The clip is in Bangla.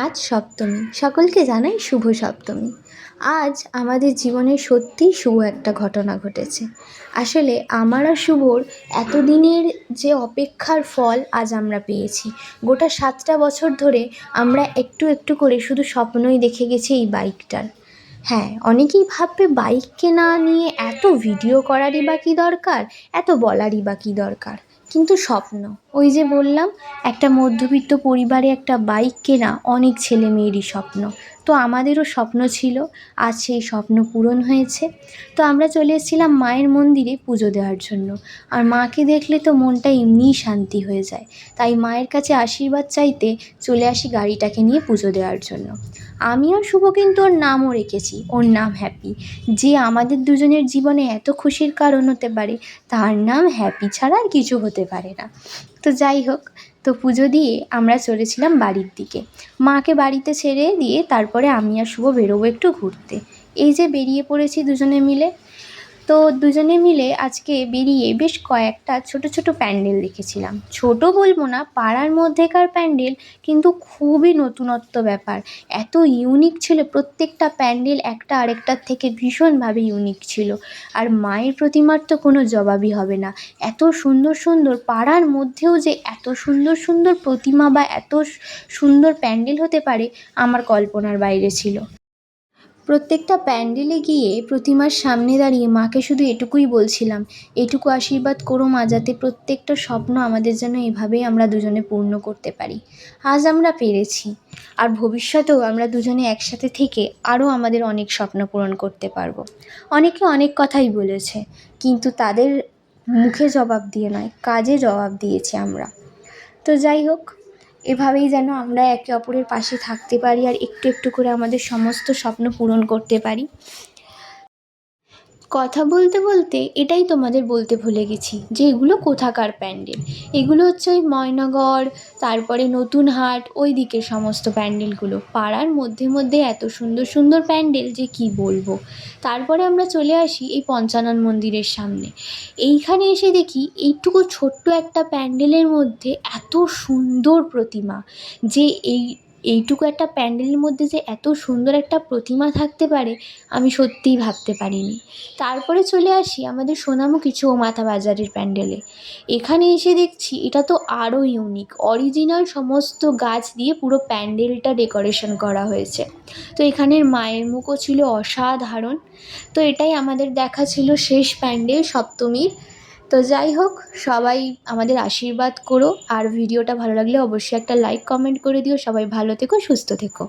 আজ সপ্তমী, সকলকে জানাই শুভ সপ্তমী। আজ আমাদের জীবনে সত্যিই শুভ একটা ঘটনা ঘটেছে। আসলে আমার আর শুভর এতদিনের যে অপেক্ষার ফল আজ আমরা পেয়েছি। গোটা 7টা বছর ধরে আমরা একটু একটু করে শুধু স্বপ্নই দেখে গেছি এই বাইকটার। হ্যাঁ, অনেকেই ভাববে বাইক কেনা নিয়ে এত ভিডিও করারই বা কী দরকার, এত বলারই বা কী দরকার। কিন্তু স্বপ্ন, ওই যে বললাম, একটা মধ্যবিত্ত পরিবারে একটা বাইক কেনা অনেক ছেলে মেয়েরই স্বপ্ন। তো আমাদেরও স্বপ্ন ছিল, আজ সেই স্বপ্ন পূরণ হয়েছে। তো আমরা চলে এসেছিলাম মায়ের মন্দিরে পুজো দেওয়ার জন্য। আর মাকে দেখলে তো মনটা এমনিই শান্তি হয়ে যায়। তাই মায়ের কাছে আশীর্বাদ চাইতে চলে আসি গাড়িটাকে নিয়ে পুজো দেওয়ার জন্য। আমি আর শুভ কিন্তু ওর নামও রেখেছি, ওর নাম হ্যাপি। যে আমাদের দুজনের জীবনে এত খুশির কারণ হতে পারে, তার নাম হ্যাপি ছাড়া আর কিছু হতে পারে না। তো যাই হোক, তো পুজো দিয়ে আমরা চলেছিলাম বাড়ির দিকে। মাকে বাড়িতে ছেড়ে দিয়ে তারপরে আমি আর শুভ বেরোবো একটু ঘুরতে। এই যে বেরিয়ে পড়েছি দুজনে মিলে। তো দুজনে মিলে আজকে বেরিয়ে বেশ কয়েকটা ছোট ছোট প্যান্ডেল দেখেছিলাম। ছোট বলবো না, পাড়ার মধ্যেকার প্যান্ডেল, কিন্তু খুবই নতুনত্ব ব্যাপার। এত ইউনিক ছিল প্রত্যেকটা প্যান্ডেল, একটা আরেকটার থেকে ভীষণভাবে ইউনিক ছিল। আর মায়ের প্রতিমার তো কোনো জবাবই হবে না। এত সুন্দর সুন্দর পাড়ার মধ্যেও যে এত সুন্দর সুন্দর প্রতিমা বা এত সুন্দর প্যান্ডেল হতে পারে, আমার কল্পনার বাইরে ছিল। প্রত্যেকটা প্যান্ডেলে গিয়ে প্রতিমার সামনে দাঁড়িয়ে মাকে শুধু এটুকুই বলছিলাম, এটুকু আশীর্বাদ করো মা, যাতে প্রত্যেকটা স্বপ্ন আমাদের যেন এভাবেই আমরা দুজনে পূর্ণ করতে পারি। আজ আমরা পেরেছি, আর ভবিষ্যতেও আমরা দুজনে একসাথে থেকে আরও আমাদের অনেক স্বপ্ন পূরণ করতে পারবো। অনেকে অনেক কথাই বলেছে, কিন্তু তাদের মুখে জবাব দিয়ে নয়, কাজে জবাব দিয়েছি আমরা। তো যাই হোক, এভাবেই যেন আমরা একে অপরের পাশে থাকতে পারি আর একটু একটু করে আমাদের সমস্ত স্বপ্ন পূরণ করতে পারি। কথা বলতে বলতে এটাই তোমাদের বলতে ভুলে গেছি যে এগুলো কোথাকার প্যান্ডেল। এগুলো হচ্ছে ওই ময়নাগড়, তারপরে নতুন হাট, ওই দিকের সমস্ত প্যান্ডেলগুলো। পাড়ার মধ্যে মধ্যে এত সুন্দর সুন্দর প্যান্ডেল যে কি বলবো। তারপরে আমরা চলে আসি এই পঞ্চানন মন্দিরের সামনে। এইখানে এসে দেখি এইটুকু ছোট্ট একটা প্যান্ডেলের মধ্যে এত সুন্দর প্রতিমা, যে এইটুকু একটা প্যান্ডেলের মধ্যে যে এত সুন্দর একটা প্রতিমা থাকতে পারে, আমি সত্যিই ভাবতে পারিনি। তারপরে চলে আসি আমাদের সোনামুখী চৌমাথা বাজারের প্যান্ডেলে। এখানে এসে দেখছি এটা তো আরও ইউনিক, অরিজিনাল সমস্ত গাছ দিয়ে পুরো প্যান্ডেলটা ডেকোরেশন করা হয়েছে। তো এখানের মায়ের মুখও ছিল অসাধারণ। তো এটাই আমাদের দেখা ছিল শেষ প্যান্ডেল সপ্তমীর। তো যাই হোক, সবাই আমাদের আশীর্বাদ করো, আর ভিডিওটা ভালো লাগলে অবশ্যই একটা লাইক কমেন্ট করে দিও। সবাই ভালো থেকো, সুস্থ থেকো।